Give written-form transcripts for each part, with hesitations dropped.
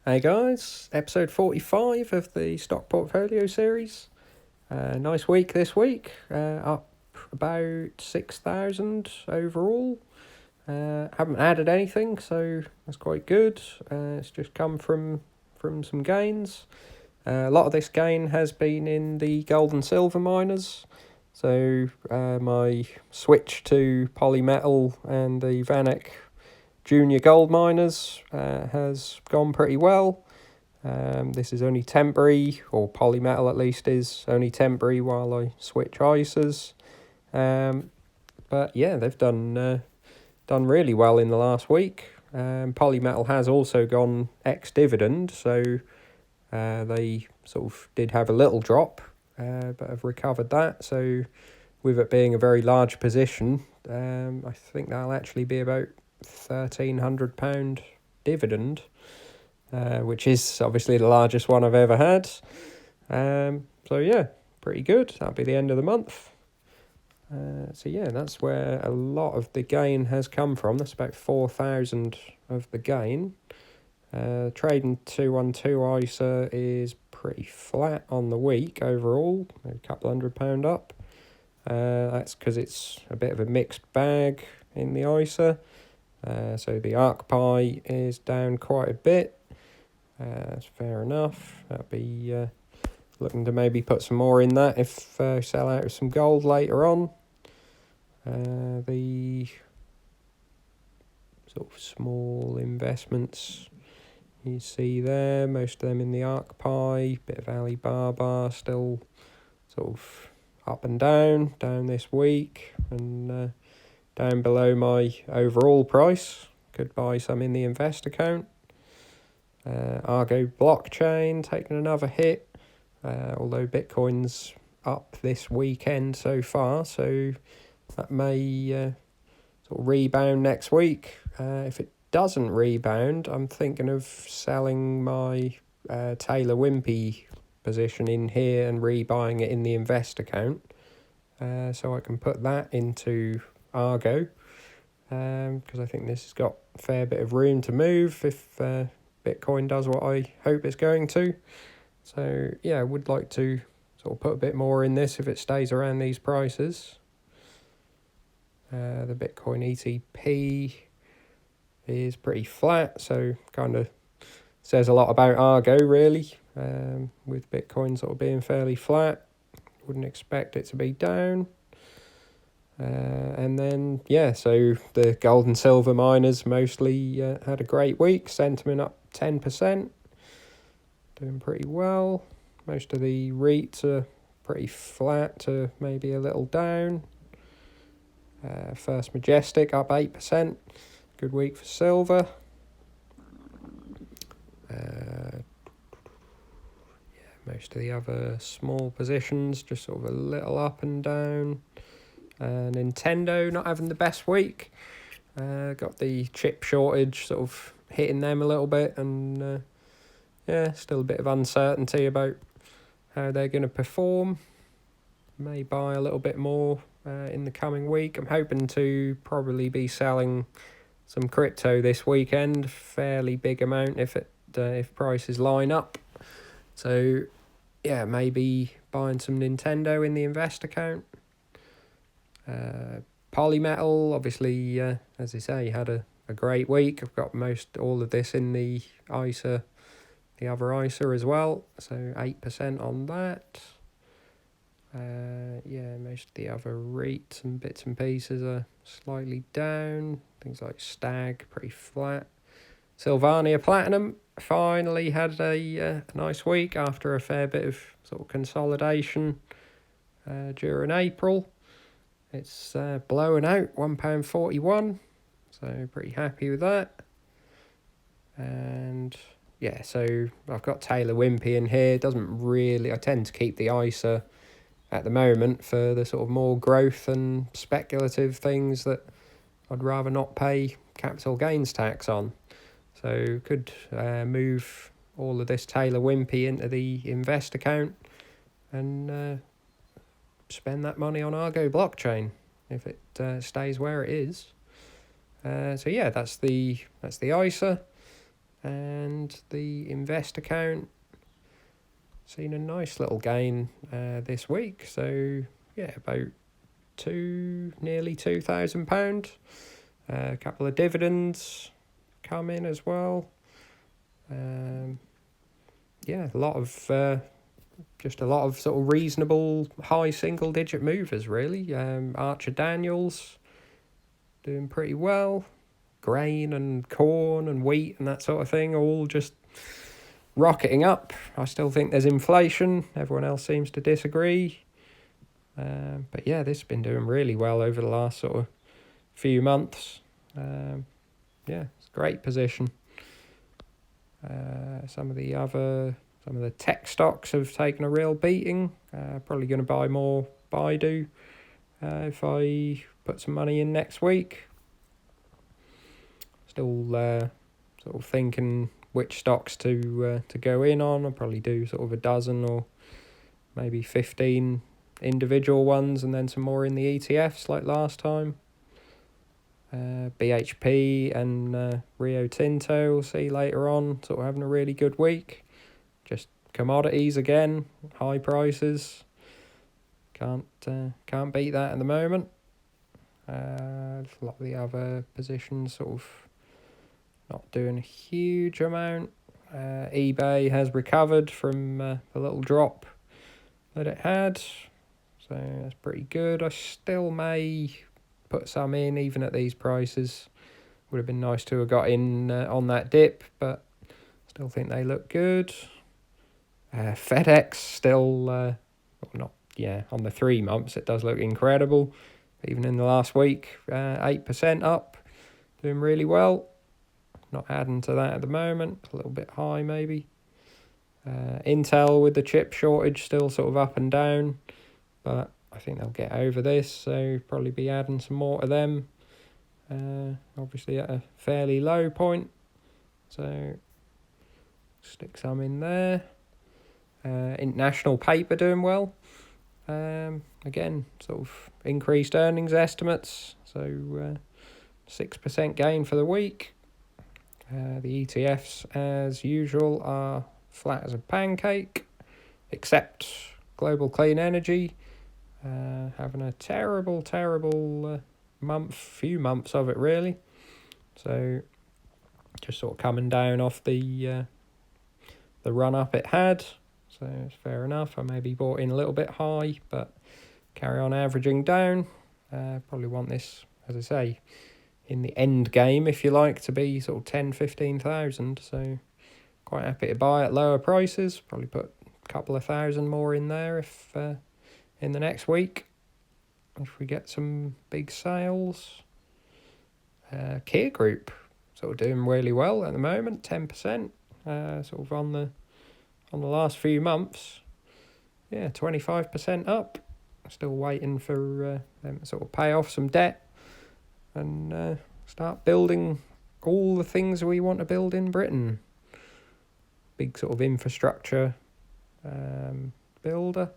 Hey guys, episode 45 of the stock portfolio series. Nice week this week, up about 6,000 overall. Haven't added anything, so that's quite good. It's just come from some gains. A lot of this gain has been in the gold and silver miners. So my switch to polymetal and the Vanek junior gold miners has gone pretty well. This is only temporary, or polymetal at least is only temporary while I switch ISAs. But yeah, they've done really well in the last week. Polymetal has also gone ex-dividend, so they sort of did have a little drop, but have recovered that. So with it being a very large position, I think that'll actually be about £1,300 dividend, which is obviously the largest one I've ever had. So yeah, pretty good. That'll be the end of the month. So yeah, that's where a lot of the gain has come from. That's about 4,000 of the gain. Trading212 ISA is pretty flat on the week overall, a couple £100 up. That's because it's a bit of a mixed bag in the ISA. So the ARCPI is down quite a bit. That's fair enough. That'll be looking to maybe put some more in that if sell out of some gold later on. The sort of small investments you see there, most of them in the ARCPI, bit of Alibaba still sort of up and down this week, and down below my overall price. Could buy some in the invest account. Argo blockchain taking another hit, although Bitcoin's up this weekend so far, so that may sort of rebound next week. If it doesn't rebound, I'm thinking of selling my Taylor Wimpey position in here and rebuying it in the invest account, so I can put that into Argo, because I think this has got a fair bit of room to move if Bitcoin does what I hope it's going to. So yeah, I would like to sort of put a bit more in this if it stays around these prices. The Bitcoin ETP is pretty flat, so kind of says a lot about Argo really, with Bitcoin sort of being fairly flat. Wouldn't expect it to be down. And then, yeah, so the gold and silver miners mostly had a great week. Sentiment up 10%. Doing pretty well. Most of the REITs are pretty flat to maybe a little down. First Majestic up 8%. Good week for silver. Most of the other small positions just sort of a little up and down. Nintendo not having the best week. Got the chip shortage sort of hitting them a little bit, and still a bit of uncertainty about how they're going to perform. May buy a little bit more in the coming week. I'm hoping to probably be selling some crypto this weekend, fairly big amount if prices line up. So yeah, maybe buying some Nintendo in the invest account. Polymetal, obviously, as I say, had a great week. I've got all of this in the ISA, the other ISA as well, so 8% on that. Most of the other REITs and bits and pieces are slightly down. Things like Stag, pretty flat. Sylvania Platinum finally had a nice week after a fair bit of sort of consolidation during April. It's blowing out £1.41, so pretty happy with that. And yeah, so I've got Taylor Wimpey in here. I tend to keep the ISA at the moment for the sort of more growth and speculative things that I'd rather not pay capital gains tax on. So could move all of this Taylor Wimpey into the invest account and spend that money on Argo blockchain if it stays where it is. So yeah, that's the ISA. And and the invest account seen a nice little gain this week. So yeah, about nearly £2,000. A couple of dividends come in as well. Yeah, a lot of sort of reasonable high single digit movers really. Archer Daniels doing pretty well. Grain and corn and wheat and that sort of thing all just rocketing up. I still think there's inflation. Everyone else seems to disagree. But yeah, this has been doing really well over the last sort of few months. Yeah, it's a great position. Some of the tech stocks have taken a real beating. Probably going to buy more Baidu if I put some money in next week. Still sort of thinking which stocks to go in on. I'll probably do sort of a dozen or maybe 15 individual ones and then some more in the ETFs like last time. BHP and Rio Tinto we'll see later on, sort of having a really good week. Just commodities again, high prices. Can't beat that at the moment. A lot of the other positions sort of not doing a huge amount. eBay has recovered from the little drop that it had, so that's pretty good. I still may put some in even at these prices. Would have been nice to have got in on that dip, but still think they look good. FedEx still on the 3 months it does look incredible. Even in the last week, 8% up, doing really well. Not adding to that at the moment, a little bit high maybe. Intel with the chip shortage still sort of up and down, but I think they'll get over this, so probably be adding some more to them. Obviously at a fairly low point, so stick some in there. International paper doing well. Again, sort of increased earnings estimates, so 6% gain for the week. The ETFs, as usual, are flat as a pancake, except Global Clean Energy, having a terrible few months of it really. So just sort of coming down off the run up it had. So it's fair enough. I maybe bought in a little bit high, but carry on averaging down. Probably want this, as I say, in the end game, if you like, to be sort of 10,000-15,000. So quite happy to buy at lower prices. Probably put a couple of thousand more in there if in the next week, if we get some big sales. Kia Group sort of doing really well at the moment, 10%. Sort of on the last few months, 25% up. Still waiting for them to sort of pay off some debt and start building all the things we want to build in Britain. Big sort of infrastructure builder.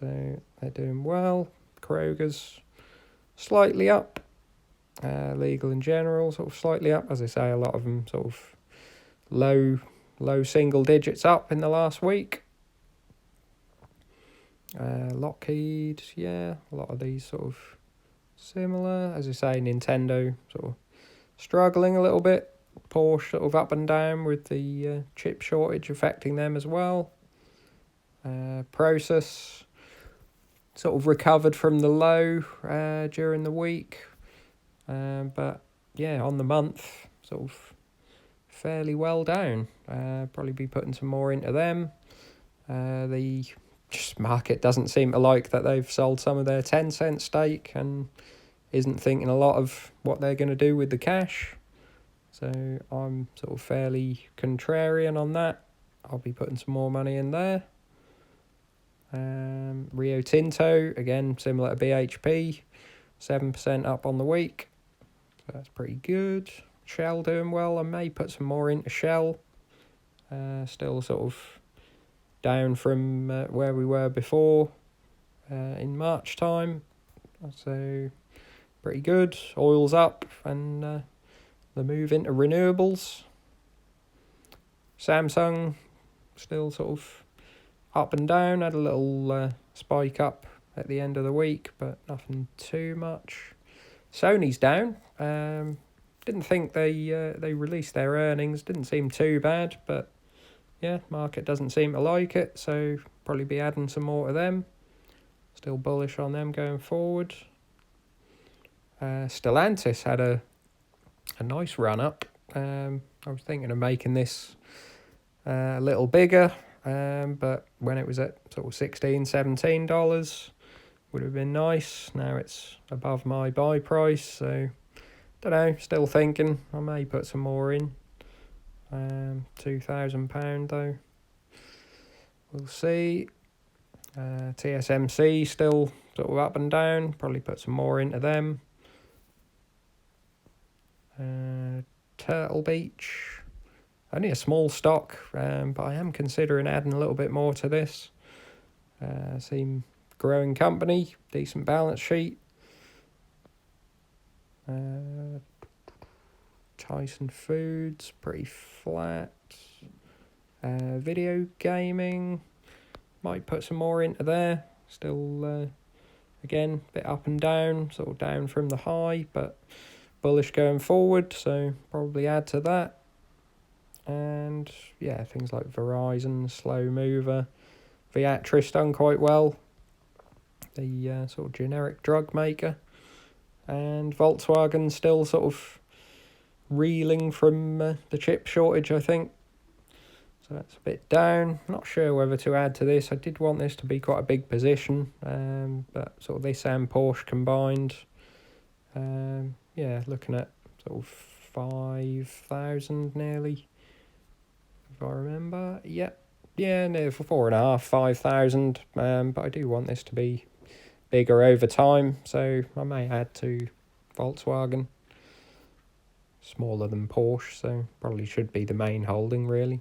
So they're doing well. Kroger's slightly up. Legal and General sort of slightly up. As I say, a lot of them sort of low single digits up in the last week. Lockheed, a lot of these sort of similar. As I say, Nintendo sort of struggling a little bit. Porsche sort of up and down with the chip shortage affecting them as well. Process sort of recovered from the low during the week. But on the month, sort of fairly well down. Probably be putting some more into them. The market doesn't seem to like that they've sold some of their 10-cent stake and isn't thinking a lot of what they're going to do with the cash. So I'm sort of fairly contrarian on that. I'll be putting some more money in there. Rio Tinto, again, similar to BHP, 7% up on the week. So that's pretty good. Shell doing well. I may put some more into Shell. Still sort of down from where we were before in March time. So pretty good. Oil's up and the move into renewables. Samsung still sort of up and down. Had a little spike up at the end of the week, but nothing too much. Sony's down. Didn't think they released their earnings. Didn't seem too bad, but yeah, market doesn't seem to like it, so probably be adding some more to them. Still bullish on them going forward. Stellantis had a nice run up. I was thinking of making this a little bigger, but when it was at sort of $16-17 would have been nice. Now it's above my buy price, so don't know, still thinking I may put some more in. £2,000 though, we'll see. TSMC still sort of up and down, probably put some more into them. Turtle Beach, only a small stock, but I am considering adding a little bit more to this. Seem growing company, decent balance sheet. Tyson Foods, pretty flat. Video gaming, might put some more into there. Still, again, a bit up and down, sort of down from the high, but bullish going forward, so probably add to that. And yeah, things like Verizon, slow mover. Viatris done quite well, the sort of generic drug maker. And Volkswagen still sort of reeling from the chip shortage, I think. So that's a bit down. Not sure whether to add to this. I did want this to be quite a big position, but sort of this and Porsche combined. Yeah, looking at sort of 5,000 nearly, if I remember. Yep. Yeah, near for 4.5, 5,000. But I do want this to be bigger over time, so I may add to Volkswagen. Smaller than Porsche, so probably should be the main holding really.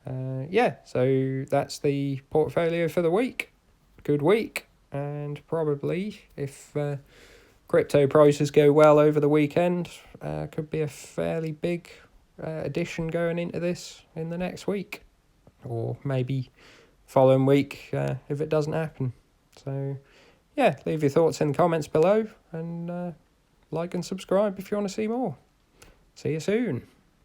Yeah, so that's the portfolio for the week. Good week, and probably if crypto prices go well over the weekend, could be a fairly big addition going into this in the next week, or maybe following week if it doesn't happen. So yeah, leave your thoughts in the comments below, and like and subscribe if you want to see more. See you soon.